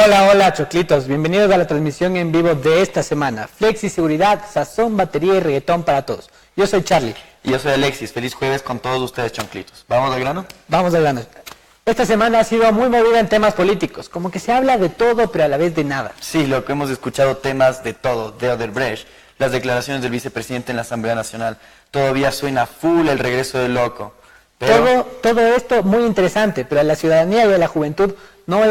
Hola, hola choclitos, bienvenidos a la transmisión en vivo de esta semana. Flexi Seguridad, sazón, batería y reggaetón para todos. Yo soy Charlie. Y yo soy Alexis, feliz jueves con todos ustedes chonclitos. ¿Vamos al grano? Vamos al grano. Esta semana ha sido muy movida en temas políticos, como que se habla de todo pero a la vez de nada. Sí, lo que hemos escuchado temas de todo, de Odebrecht, las declaraciones del vicepresidente en la Asamblea Nacional, todavía suena full el regreso del loco. Pero... Todo esto muy interesante, pero a la ciudadanía y a la juventud no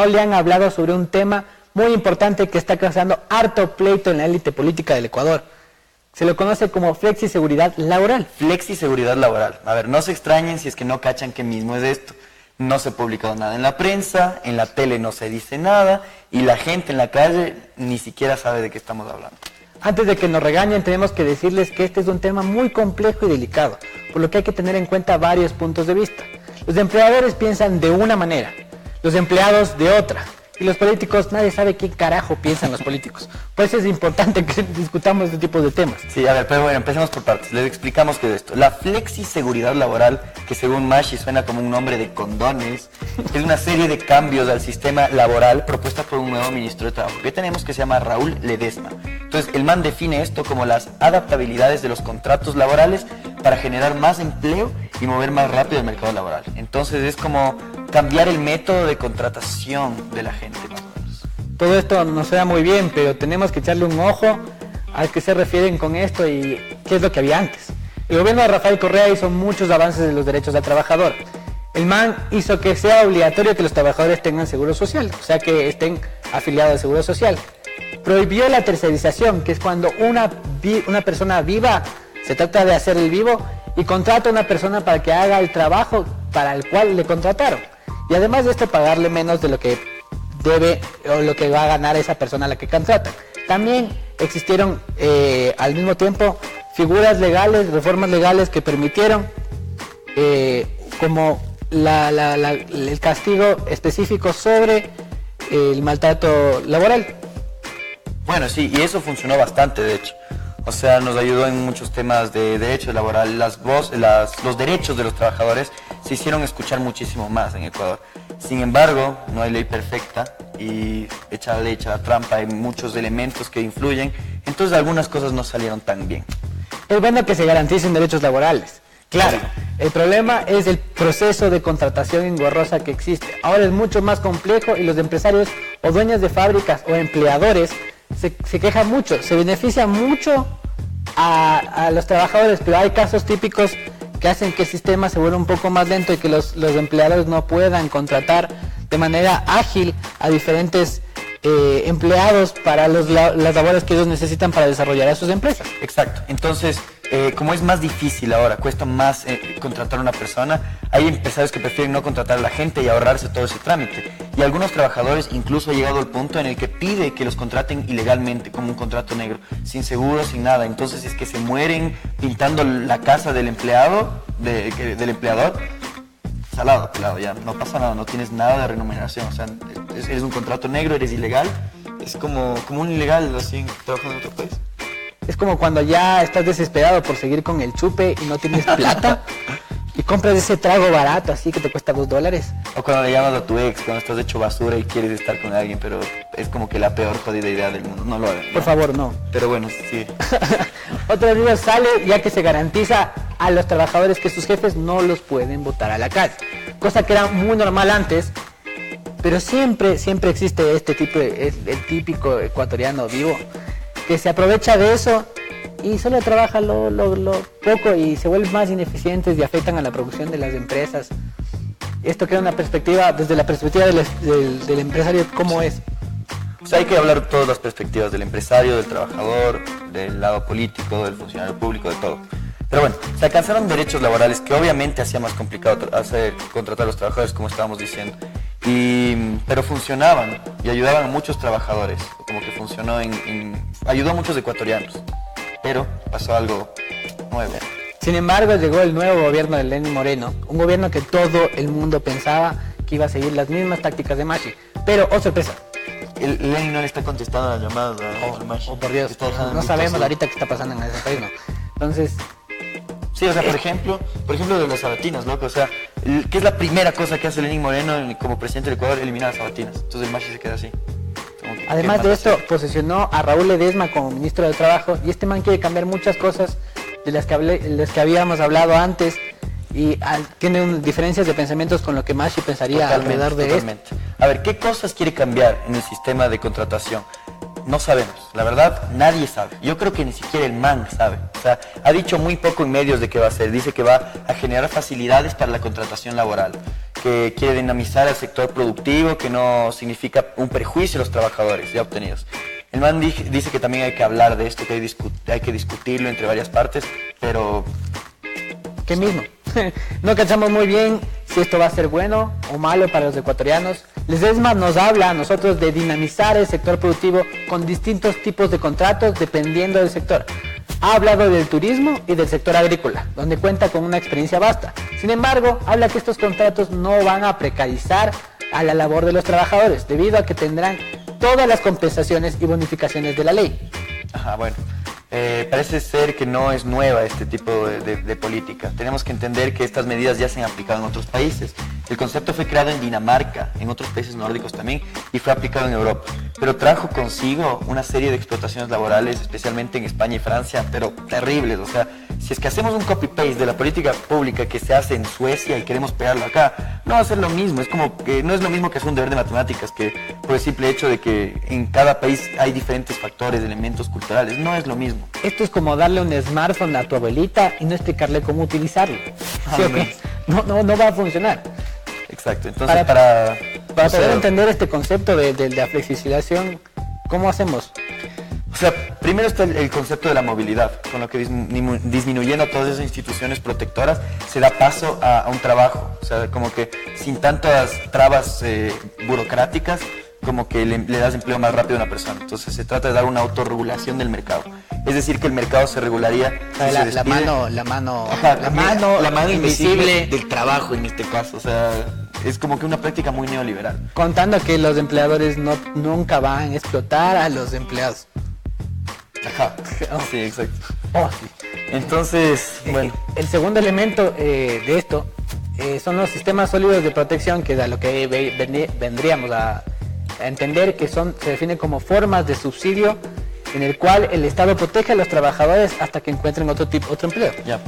le han hablado sobre un tema muy importante que está causando harto pleito en la élite política del Ecuador. Se lo conoce como Flexi Seguridad Laboral. Flexi Seguridad Laboral. A ver, no se extrañen si es que no cachan qué mismo es esto. No se ha publicado nada en la prensa, en la tele no se dice nada y la gente en la calle ni siquiera sabe de qué estamos hablando. Antes de que nos regañen, tenemos que decirles que este es un tema muy complejo y delicado, por lo que hay que tener en cuenta varios puntos de vista. Los empleadores piensan de una manera, los empleados de otra, y los políticos, nadie sabe qué carajo piensan los políticos. Por eso es importante que discutamos este tipo de temas. Sí, a ver, pero bueno, empecemos por partes. Les explicamos qué es esto. La Flexi Seguridad Laboral, que según Mashi suena como un nombre de condones, es una serie de cambios al sistema laboral propuesta por un nuevo ministro de Trabajo que tenemos que se llama Raúl Ledesma. Entonces, el man define esto como las adaptabilidades de los contratos laborales para generar más empleo y mover más rápido el mercado laboral. Entonces, es como cambiar el método de contratación de la gente, más o menos. Todo esto nos suena muy bien, pero tenemos que echarle un ojo a qué se refieren con esto y qué es lo que había antes. El gobierno de Rafael Correa hizo muchos avances en los derechos del trabajador. El man hizo que sea obligatorio que los trabajadores tengan seguro social, o sea que estén afiliados al seguro social. Prohibió la tercerización, que es cuando una persona viva, se trata de hacer el vivo, y contrata a una persona para que haga el trabajo para el cual le contrataron. Y además de esto, pagarle menos de lo que debe o lo que va a ganar esa persona a la que contratan. También existieron al mismo tiempo figuras legales, reformas legales que permitieron como el castigo específico sobre el maltrato laboral. Bueno, sí, y eso funcionó bastante, de hecho. O sea, nos ayudó en muchos temas de derechos laborales. Los derechos de los trabajadores se hicieron escuchar muchísimo más en Ecuador. Sin embargo, no hay ley perfecta y echa la ley, echa la trampa, hay muchos elementos que influyen. Entonces algunas cosas no salieron tan bien. Es bueno que se garanticen derechos laborales. Claro, el problema es el proceso de contratación engorrosa que existe. Ahora es mucho más complejo y los empresarios o dueños de fábricas o empleadores se quejan mucho, se beneficia mucho a los trabajadores, pero hay casos típicos que hacen que el sistema se vuelva un poco más lento y que los empleadores no puedan contratar de manera ágil a diferentes empleados para las labores que ellos necesitan para desarrollar a sus empresas. Exacto, entonces como es más difícil ahora, cuesta más contratar a una persona, hay empresarios que prefieren no contratar a la gente y ahorrarse todo ese trámite. Y algunos trabajadores incluso han llegado al punto en el que pide que los contraten ilegalmente, como un contrato negro, sin seguro, sin nada. Entonces es que se mueren pintando la casa del empleado, del empleador, salado, pelado, ya no pasa nada, no tienes nada de remuneración. O sea, eres un contrato negro, eres ilegal, es como un ilegal así trabajando en otro país. Es como cuando ya estás desesperado por seguir con el chupe y no tienes plata y compras ese trago barato así que te cuesta $2. O cuando le llamas a tu ex, cuando estás hecho basura y quieres estar con alguien, pero es como que la peor jodida idea del mundo. No lo hagan. Por favor, no. Pero bueno, sí. Otra vez sale ya que se garantiza a los trabajadores que sus jefes no los pueden botar a la calle. Cosa que era muy normal antes, pero siempre existe este tipo, el típico ecuatoriano vivo, que se aprovecha de eso y solo trabaja lo poco y se vuelven más ineficientes y afectan a la producción de las empresas. Esto crea una perspectiva, desde la perspectiva del empresario, ¿cómo es? O sea, hay que hablar de todas las perspectivas, del empresario, del trabajador, del lado político, del funcionario público, de todo. Pero bueno, se alcanzaron derechos laborales que obviamente hacía más complicado contratar a los trabajadores, como estábamos diciendo. Pero funcionaban y ayudaban a muchos trabajadores, como que funcionó ayudó a muchos ecuatorianos, pero pasó algo nuevo. Sin embargo, llegó el nuevo gobierno de Lenín Moreno, un gobierno que todo el mundo pensaba que iba a seguir las mismas tácticas de Mashi, pero, oh sorpresa. Lenin no le está contestando a las llamadas a Mashi. Oh por Dios, no sabemos ahorita qué está pasando en ese país, ¿no? Entonces... Sí, o sea, por ejemplo de las sabatinas, loco, o sea, ¿Qué es la primera cosa que hace Lenín Moreno como presidente del Ecuador? Eliminar las sabatinas. Entonces el Mashi se queda así. Además de esto, posesionó a Raúl Ledesma como ministro de Trabajo, y este man quiere cambiar muchas cosas de las que habíamos hablado antes, y tiene diferencias de pensamientos con lo que Mashi pensaría alrededor de esto. A ver, ¿qué cosas quiere cambiar en el sistema de contratación? No sabemos, la verdad nadie sabe. Yo creo que ni siquiera el man sabe. O sea, ha dicho muy poco en medios de qué va a hacer. Dice que va a generar facilidades para la contratación laboral, que quiere dinamizar el sector productivo, que no significa un perjuicio a los trabajadores ya obtenidos. El man dice que también hay que hablar de esto, que hay que discutirlo entre varias partes, pero... ¿Qué mismo? No cachamos muy bien si esto va a ser bueno o malo para los ecuatorianos. Ledesma nos habla a nosotros de dinamizar el sector productivo con distintos tipos de contratos dependiendo del sector. Ha hablado del turismo y del sector agrícola, donde cuenta con una experiencia vasta. Sin embargo, habla que estos contratos no van a precarizar a la labor de los trabajadores, debido a que tendrán todas las compensaciones y bonificaciones de la ley. Ajá, bueno. Parece ser que no es nueva este tipo de política. Tenemos que entender que estas medidas ya se han aplicado en otros países. El concepto fue creado en Dinamarca, en otros países nórdicos también, y fue aplicado en Europa. Pero trajo consigo una serie de explotaciones laborales, especialmente en España y Francia, pero terribles. O sea, si es que hacemos un copy-paste de la política pública que se hace en Suecia y queremos pegarlo acá, no va a ser lo mismo. Es como que no es lo mismo que hacer un deber de matemáticas, que por el simple hecho de que en cada país hay diferentes factores, elementos culturales, no es lo mismo. Esto es como darle un smartphone a tu abuelita y no explicarle cómo utilizarlo. ¿Sí o qué? No va a funcionar. Exacto. Entonces, para poder entender este concepto de la flexibilización, ¿cómo hacemos? O sea, primero está el concepto de la movilidad, con lo que disminuyendo todas esas instituciones protectoras se da paso a un trabajo. O sea, como que sin tantas trabas burocráticas, como que le das empleo más rápido a una persona. Entonces se trata de dar una autorregulación del mercado. Es decir, que el mercado se regularía. La mano invisible del trabajo en este caso. O sea, es como que una práctica muy neoliberal. Contando que los empleadores nunca van a explotar a los empleados. Ajá. Sí, exacto. Sí. Entonces, bueno. El segundo elemento de esto son los sistemas sólidos de protección, que es a lo que vendríamos a entender que se definen como formas de subsidio en el cual el Estado protege a los trabajadores hasta que encuentren otro empleo. Ya.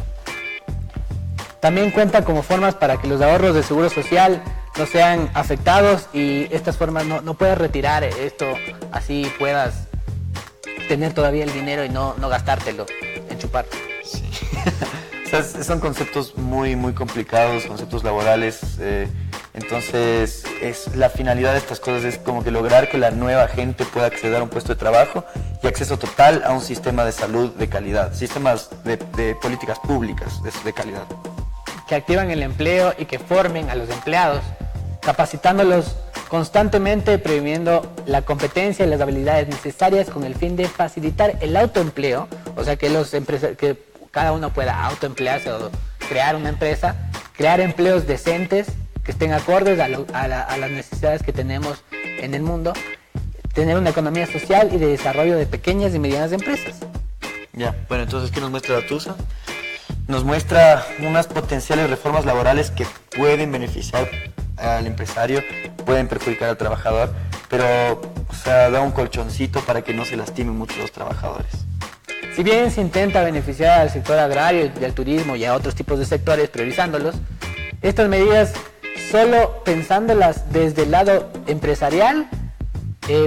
También cuenta como formas para que los ahorros de seguro social no sean afectados, y estas formas no puedes retirar esto, así puedas tener todavía el dinero y no gastártelo en chupar. Sí. O sea, son conceptos muy complicados, conceptos laborales. Entonces, la finalidad de estas cosas es como que lograr que la nueva gente pueda acceder a un puesto de trabajo y acceso total a un sistema de salud de calidad, sistemas de políticas públicas de calidad. Que activan el empleo y que formen a los empleados, capacitándolos constantemente, promoviendo la competencia y las habilidades necesarias con el fin de facilitar el autoempleo, o sea que que cada uno pueda autoemplearse o crear una empresa, crear empleos decentes que estén acordes a las necesidades que tenemos en el mundo, tener una economía social y de desarrollo de pequeñas y medianas empresas. Ya, bueno, entonces, ¿qué nos muestra la TUSA? Nos muestra unas potenciales reformas laborales que pueden beneficiar al empresario, pueden perjudicar al trabajador, pero, o sea, da un colchoncito para que no se lastimen mucho los trabajadores. Si bien se intenta beneficiar al sector agrario y al turismo y a otros tipos de sectores, priorizándolos, estas medidas, solo pensándolas desde el lado empresarial,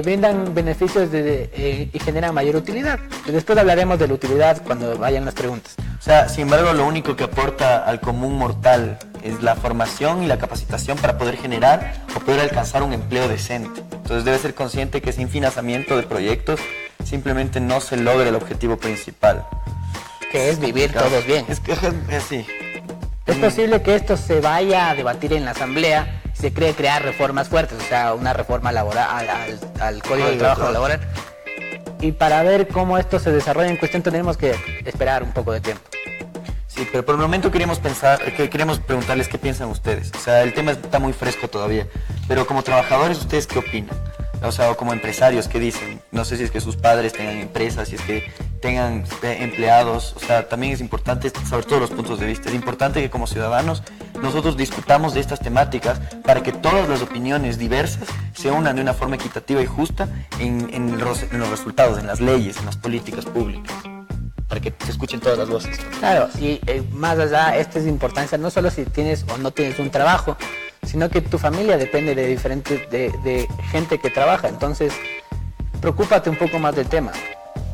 brindan beneficios y generan mayor utilidad. Después hablaremos de la utilidad cuando vayan las preguntas. O sea, sin embargo, lo único que aporta al común mortal es la formación y la capacitación para poder generar o poder alcanzar un empleo decente. Entonces debe ser consciente que sin financiamiento de proyectos simplemente no se logra el objetivo principal. Que es vivir todos bien. Es así. Es posible que esto se vaya a debatir en la asamblea, se cree crear reformas fuertes, o sea, una reforma laboral al Código de Trabajo laboral. Y para ver cómo esto se desarrolla en cuestión tenemos que esperar un poco de tiempo. Sí, pero por el momento queremos preguntarles qué piensan ustedes. O sea, el tema está muy fresco todavía, pero como trabajadores, ¿ustedes qué opinan? O sea, o como empresarios, ¿qué dicen? No sé si es que sus padres tengan empresas, si es que tengan empleados. O sea, también es importante saber todos los puntos de vista. Es importante que como ciudadanos nosotros discutamos de estas temáticas para que todas las opiniones diversas se unan de una forma equitativa y justa en los resultados, en las leyes, en las políticas públicas, para que se escuchen todas las voces. Claro, y más allá, esta es importancia no solo si tienes o no tienes un trabajo, sino que tu familia depende de de gente que trabaja. Entonces, preocúpate un poco más del tema.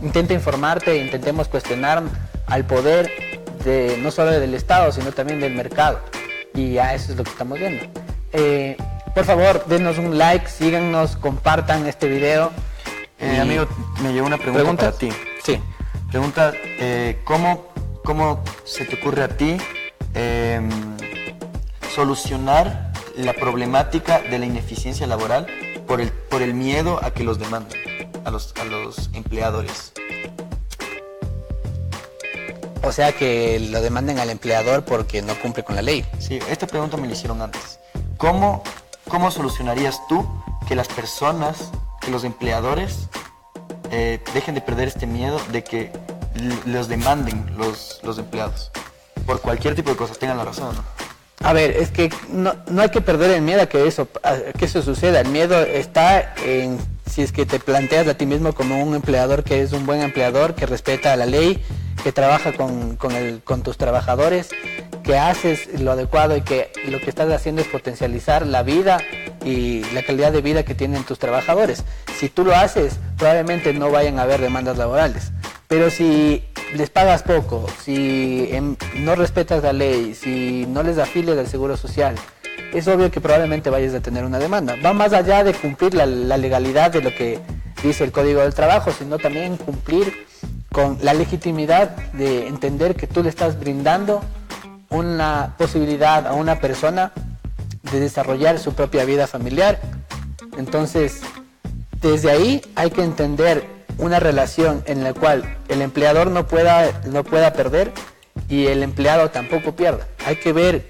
Intenta informarte, intentemos cuestionar al poder no solo del Estado, sino también del mercado. Y ya eso es lo que estamos viendo. Por favor, denos un like, síganos, compartan este video. Amigo, me llegó una pregunta para ti. Sí. Pregunta, ¿cómo se te ocurre a ti solucionar la problemática de la ineficiencia laboral por el miedo a que los demanden a los empleadores? O sea, que lo demanden al empleador porque no cumple con la ley. Sí, esta pregunta me la hicieron antes. ¿Cómo solucionarías tú que las personas, que los empleadores dejen de perder este miedo de que los demanden los empleados? Por cualquier tipo de cosas, tengan la razón, ¿no? A ver, es que no hay que perder el miedo a que eso suceda. El miedo está en si es que te planteas a ti mismo como un empleador que es un buen empleador, que respeta la ley, que trabaja con tus trabajadores, que haces lo adecuado y que lo que estás haciendo es potencializar la vida y la calidad de vida que tienen tus trabajadores. Si tú lo haces, probablemente no vayan a haber demandas laborales. Pero si les pagas poco, si no respetas la ley, si no les afilias al Seguro Social, es obvio que probablemente vayas a tener una demanda. Va más allá de cumplir la legalidad de lo que dice el Código del Trabajo, sino también cumplir con la legitimidad de entender que tú le estás brindando una posibilidad a una persona de desarrollar su propia vida familiar. Entonces, desde ahí hay que entender una relación en la cual el empleador no pueda perder y el empleado tampoco pierda. Hay que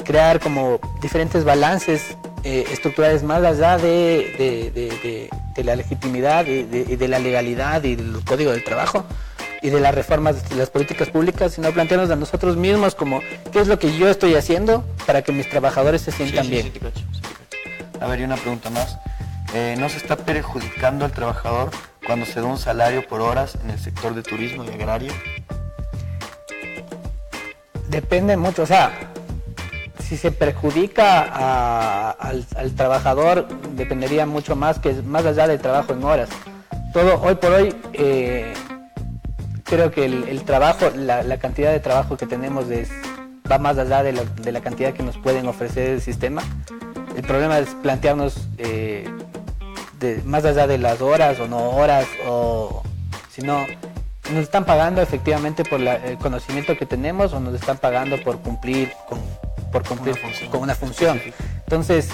crear como diferentes balances estructurales más allá de la legitimidad y de la legalidad y del Código del Trabajo y de las reformas de las políticas públicas, sino plantearnos a nosotros mismos como qué es lo que yo estoy haciendo para que mis trabajadores se sientan bien. Sí, te cacho. A ver, y una pregunta más. ¿No se está perjudicando al trabajador cuando se da un salario por horas en el sector de turismo y agrario? Depende mucho, o sea, si se perjudica al trabajador, dependería mucho más allá del trabajo en horas. Hoy por hoy, creo que el trabajo, la cantidad de trabajo que tenemos va más allá de la cantidad que nos pueden ofrecer el sistema. El problema es plantearnos más allá de las horas o no horas, o si no, nos están pagando efectivamente por el conocimiento que tenemos o nos están pagando por cumplir con una función. Entonces,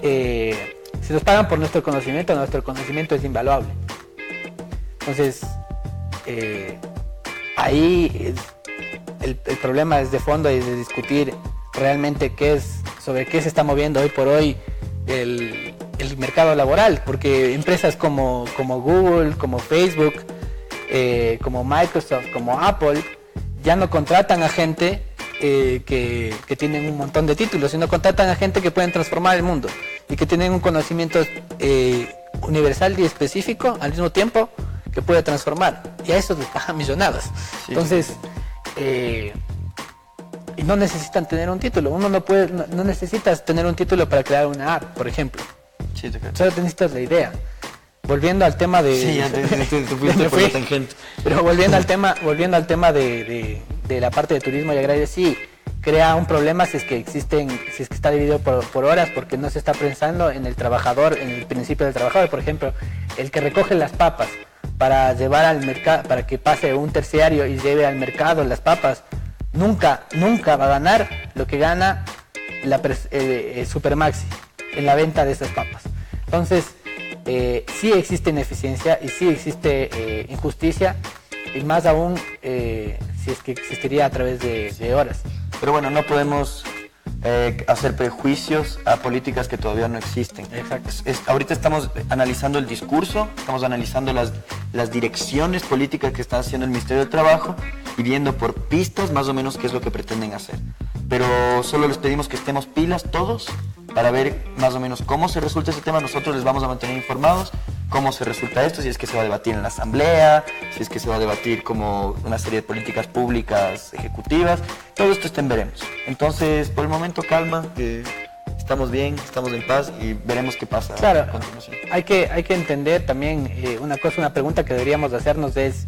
si nos pagan por nuestro conocimiento es invaluable. Entonces, ahí el problema es de fondo y de discutir realmente sobre qué se está moviendo hoy por hoy el mercado laboral, porque empresas como Google, como Facebook, como Microsoft, como Apple, ya no contratan a gente que tienen un montón de títulos, sino contratan a gente que pueden transformar el mundo y que tienen un conocimiento universal y específico al mismo tiempo que puede transformar, y a eso les pagan millonadas. Sí. Entonces, y no necesitan tener un título. No necesitas tener un título para crear una app, por ejemplo. Sí, solo necesitas la idea. Volviendo al tema de... Sí, ya te fuiste por la tangente. Pero volviendo al tema de la parte de turismo y agrario, sí, crea un problema si es que está dividido por horas, porque no se está pensando en el trabajador, en el principio del trabajador. Por ejemplo, el que recoge las papas para llevar al mercado, para que pase un terciario y lleve al mercado las papas, nunca va a ganar lo que gana Supermaxi en la venta de esas papas. Entonces, sí existe ineficiencia y sí existe injusticia, y más aún si es que existiría a través de horas. Pero bueno, no podemos hacer prejuicios a políticas que todavía no existen. Exacto. Ahorita estamos analizando el discurso, estamos analizando las direcciones políticas que está haciendo el Ministerio del Trabajo y viendo por pistas más o menos qué es lo que pretenden hacer. Pero solo les pedimos que estemos pilas todos para ver más o menos cómo se resulta ese tema. Nosotros les vamos a mantener informados cómo se resulta esto, si es que se va a debatir en la asamblea, si es que se va a debatir como una serie de políticas públicas ejecutivas. Todo esto está en veremos. Entonces, por el momento, calma, que estamos bien, estamos en paz y veremos qué pasa. Claro, a continuación. hay que entender también una pregunta que deberíamos hacernos es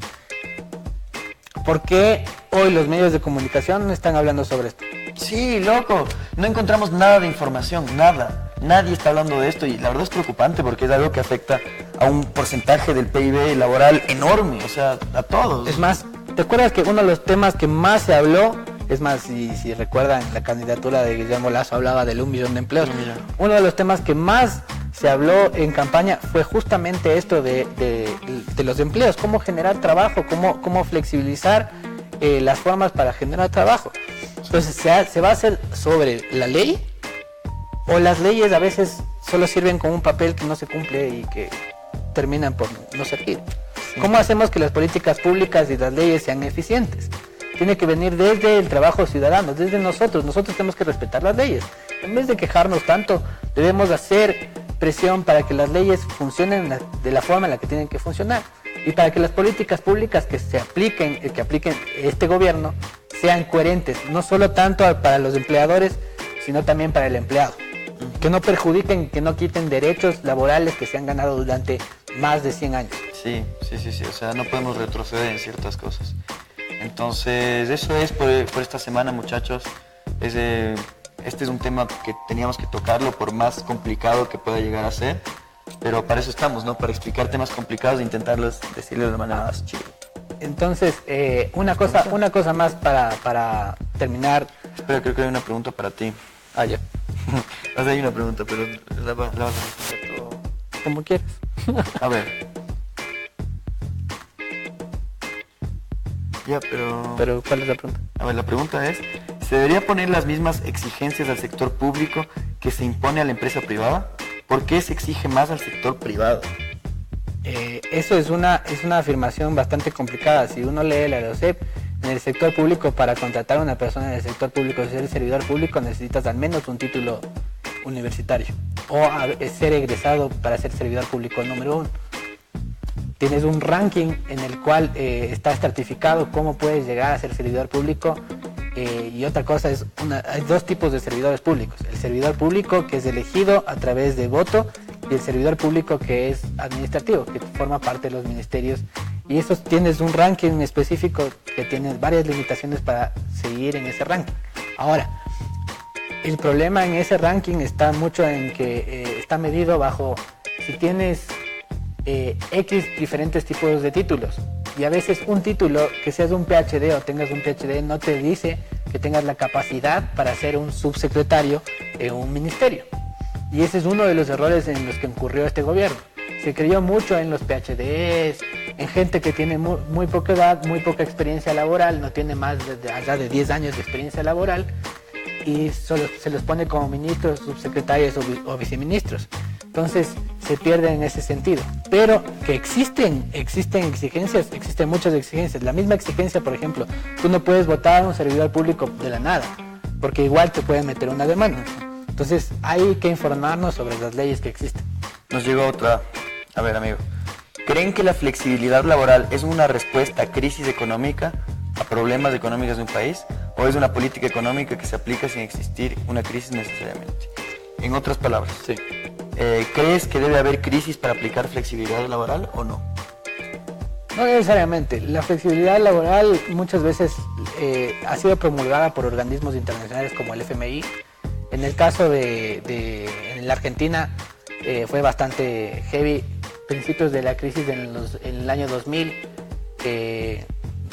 ¿por qué hoy los medios de comunicación no están hablando sobre esto? Sí, loco, no encontramos nada de información, nada. Nadie está hablando de esto y la verdad es preocupante porque es algo que afecta a un porcentaje del PIB laboral enorme, o sea, a todos. Es más, ¿te acuerdas que uno de los temas que más se habló, es más, si recuerdan, la candidatura de Guillermo Lasso hablaba del 1 millón de empleos? Uno de los temas que más se habló en campaña fue justamente esto de los empleos, cómo generar trabajo, cómo flexibilizar las formas para generar trabajo. Entonces, ¿se va a hacer sobre la ley? ¿O las leyes a veces solo sirven como un papel que no se cumple y que terminan por no servir? Sí. ¿Cómo hacemos que las políticas públicas y las leyes sean eficientes? Tiene que venir desde el trabajo ciudadano, desde nosotros. Nosotros tenemos que respetar las leyes. En vez de quejarnos tanto, debemos hacer presión para que las leyes funcionen de la forma en la que tienen que funcionar. Y para que las políticas públicas que apliquen este gobierno sean coherentes, no solo tanto para los empleadores, sino también para el empleado. Que no perjudiquen, que no quiten derechos laborales que se han ganado durante más de 100 años. Sí, o sea, no podemos retroceder en ciertas cosas. Entonces, eso es por esta semana, muchachos. Este es un tema que teníamos que tocarlo, por más complicado que pueda llegar a ser. Pero para eso estamos, ¿no? Para explicar temas complicados e intentarlos decirles de manera más chida. Entonces, una cosa más para terminar. Espera, creo que hay una pregunta para ti. Ah, ya. O sea, hay una pregunta, pero la vas a responder todo. Como quieras. A ver. Ya, pero... Pero, ¿cuál es la pregunta? A ver, la pregunta es, ¿se debería poner las mismas exigencias al sector público que se impone a la empresa privada? ¿Por qué se exige más al sector privado? Eso es una afirmación bastante complicada. Si uno lee la LOCEP, en el sector público, para contratar a una persona en el sector público y ser servidor público, necesitas al menos un título universitario o ser egresado para ser servidor público número 1. Tienes un ranking en el cual está estratificado cómo puedes llegar a ser servidor público. Y otra cosa es, hay dos tipos de servidores públicos: el servidor público, que es elegido a través de voto, y el servidor público, que es administrativo, que forma parte de los ministerios. Y esos tienes un ranking específico que tienes varias limitaciones para seguir en ese ranking. Ahora, el problema en ese ranking está mucho en que está medido bajo si tienes X diferentes tipos de títulos. Y a veces un título, que seas un PhD o tengas un PhD, no te dice que tengas la capacidad para ser un subsecretario en un ministerio. Y ese es uno de los errores en los que incurrió este gobierno. Se creyó mucho en los PhDs, en gente que tiene muy poca edad, muy poca experiencia laboral, no tiene más allá de 10 años de experiencia laboral, y solo se los pone como ministros, subsecretarios o viceministros. Entonces se pierde en ese sentido. Pero que existen exigencias, existen muchas exigencias. La misma exigencia, por ejemplo, tú no puedes votar a un servidor público de la nada, porque igual te pueden meter una demanda. Entonces hay que informarnos sobre las leyes que existen. Nos llegó otra. A ver, amigo. ¿Creen que la flexibilidad laboral es una respuesta a crisis económica, a problemas económicos de un país, o es una política económica que se aplica sin existir una crisis necesariamente? En otras palabras, sí. ¿Crees que debe haber crisis para aplicar flexibilidad laboral o no? No necesariamente. La flexibilidad laboral muchas veces ha sido promulgada por organismos internacionales como el FMI. En el caso en la Argentina fue bastante heavy. Principios de la crisis en el año 2000,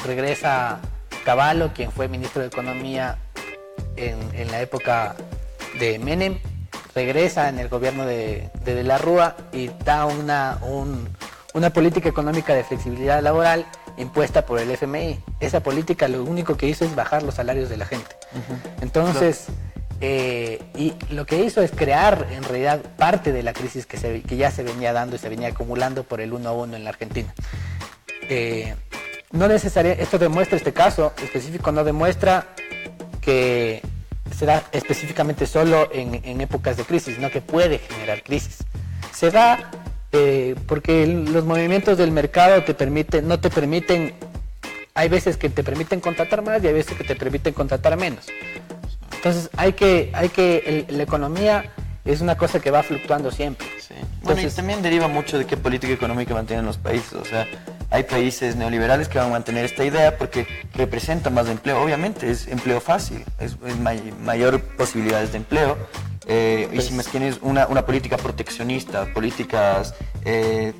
regresa Cavallo, quien fue ministro de Economía en la época de Menem, regresa en el gobierno de la Rúa y da una política económica de flexibilidad laboral impuesta por el FMI. Esa política lo único que hizo es bajar los salarios de la gente. Entonces, y lo que hizo es crear en realidad parte de la crisis que ya se venía dando y se venía acumulando por el 1 a 1 en la Argentina. no necesariamente, esto demuestra, este caso específico no demuestra que se da específicamente solo en épocas de crisis, no que puede generar crisis. Se da porque los movimientos del mercado no te permiten, hay veces que te permiten contratar más y hay veces que te permiten contratar menos. Entonces la economía es una cosa que va fluctuando siempre. Sí. Bueno, y también deriva mucho de qué política económica mantienen los países. O sea, hay países neoliberales que van a mantener esta idea porque representa más empleo. Obviamente es empleo fácil, es mayor posibilidades de empleo. Y si más tienes una política proteccionista, políticas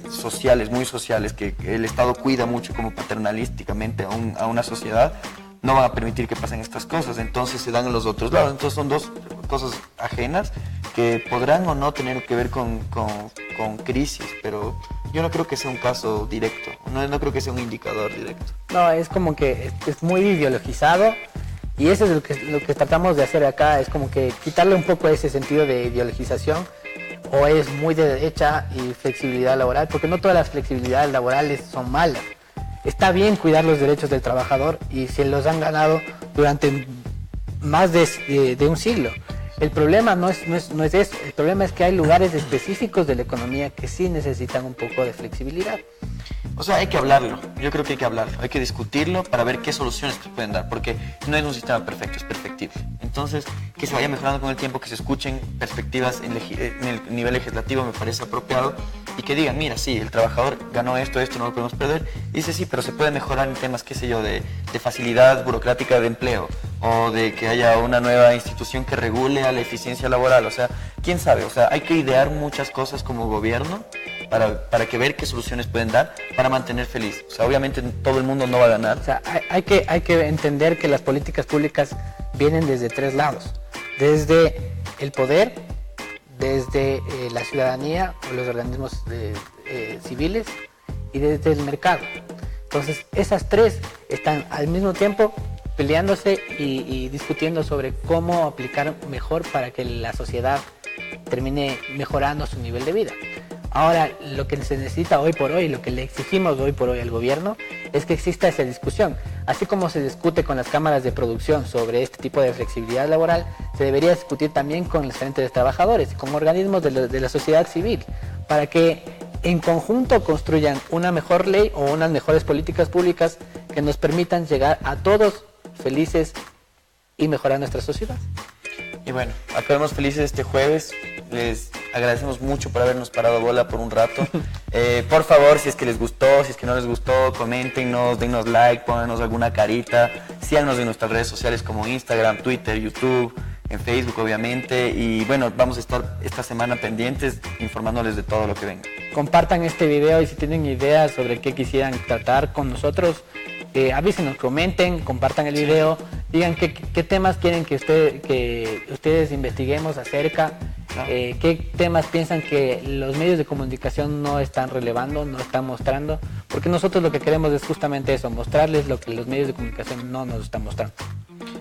sociales, muy sociales, que el Estado cuida mucho como paternalísticamente a una sociedad, no van a permitir que pasen estas cosas. Entonces se dan en los otros lados. Entonces son dos cosas ajenas que podrán o no tener que ver con crisis, pero yo no creo que sea un caso directo, no creo que sea un indicador directo. No, es como que es muy ideologizado y eso es lo que tratamos de hacer acá, es como que quitarle un poco ese sentido de ideologización, o es muy de derecha y flexibilidad laboral, porque no todas las flexibilidades laborales son malas. Está bien cuidar los derechos del trabajador y se los han ganado durante más de un siglo. El problema no es eso, el problema es que hay lugares específicos de la economía que sí necesitan un poco de flexibilidad. O sea, hay que hablarlo, yo creo que hay que hablarlo, hay que discutirlo para ver qué soluciones te pueden dar, porque no es un sistema perfecto, es perfectible. Entonces, que se vaya mejorando con el tiempo, que se escuchen perspectivas en el nivel legislativo me parece apropiado, y que digan, mira, sí, el trabajador ganó esto no lo podemos perder, y dice, sí, pero se puede mejorar en temas, qué sé yo, de facilidad burocrática de empleo, o de que haya una nueva institución que regule a la eficiencia laboral, o sea, quién sabe, o sea, hay que idear muchas cosas como gobierno para que ver qué soluciones pueden dar para mantener feliz. O sea, obviamente todo el mundo no va a ganar. O sea, hay que entender que las políticas públicas vienen desde tres lados. Desde el poder, desde la ciudadanía o los organismos civiles y desde el mercado. Entonces, esas tres están al mismo tiempo peleándose y discutiendo sobre cómo aplicar mejor para que la sociedad termine mejorando su nivel de vida. Ahora, lo que se necesita hoy por hoy, lo que le exigimos hoy por hoy al gobierno, es que exista esa discusión. Así como se discute con las cámaras de producción sobre este tipo de flexibilidad laboral, se debería discutir también con los frentes de trabajadores y con organismos de la sociedad civil, para que en conjunto construyan una mejor ley o unas mejores políticas públicas que nos permitan llegar a todos felices y mejorar nuestra sociedad. Y bueno, acabemos felices este jueves. Les agradecemos mucho por habernos parado bola por un rato. Por favor, si es que les gustó, si es que no les gustó, coméntenos, dennos like, pónganos alguna carita, síganos en nuestras redes sociales como Instagram, Twitter, YouTube, en Facebook obviamente. Y bueno, vamos a estar esta semana pendientes informándoles de todo lo que venga. Compartan este video y si tienen ideas sobre qué quisieran tratar con nosotros, avísenos, comenten, compartan el video, digan qué temas quieren que ustedes investiguemos acerca, qué temas piensan que los medios de comunicación no están relevando, no están mostrando, porque nosotros lo que queremos es justamente eso, mostrarles lo que los medios de comunicación no nos están mostrando.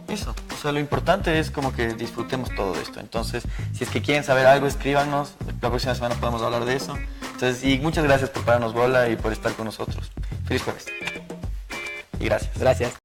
Eso, o sea, lo importante es como que disfrutemos todo esto. Entonces, si es que quieren saber algo, escríbanos, la próxima semana podemos hablar de eso. Entonces, y muchas gracias por pararnos bola y por estar con nosotros. Feliz jueves. Y gracias. Gracias.